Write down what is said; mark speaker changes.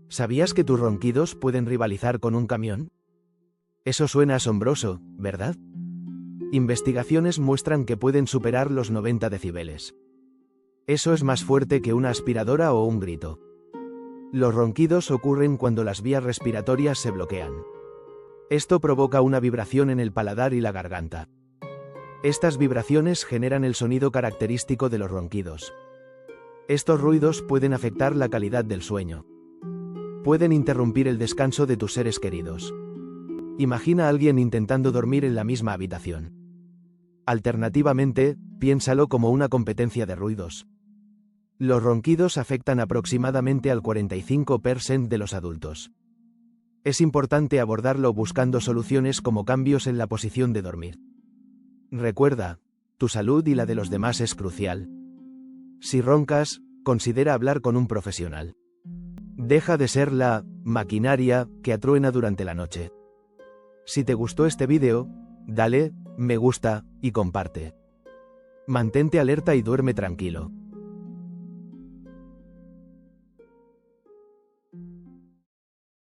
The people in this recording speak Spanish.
Speaker 1: ¿Sabías que tus ronquidos pueden rivalizar con un camión? Eso suena asombroso, ¿verdad? Investigaciones muestran que pueden superar los 90 decibeles. Eso es más fuerte que una aspiradora o un grito. Los ronquidos ocurren cuando las vías respiratorias se bloquean. Esto provoca una vibración en el paladar y la garganta. Estas vibraciones generan el sonido característico de los ronquidos. Estos ruidos pueden afectar la calidad del sueño. Pueden interrumpir el descanso de tus seres queridos. Imagina a alguien intentando dormir en la misma habitación. Alternativamente, piénsalo como una competencia de ruidos. Los ronquidos afectan aproximadamente al 45% de los adultos. Es importante abordarlo buscando soluciones como cambios en la posición de dormir. Recuerda, tu salud y la de los demás es crucial. Si roncas, considera hablar con un profesional. Deja de ser la maquinaria que atruena durante la noche. Si te gustó este vídeo, dale me gusta y comparte. Mantente alerta y duerme tranquilo.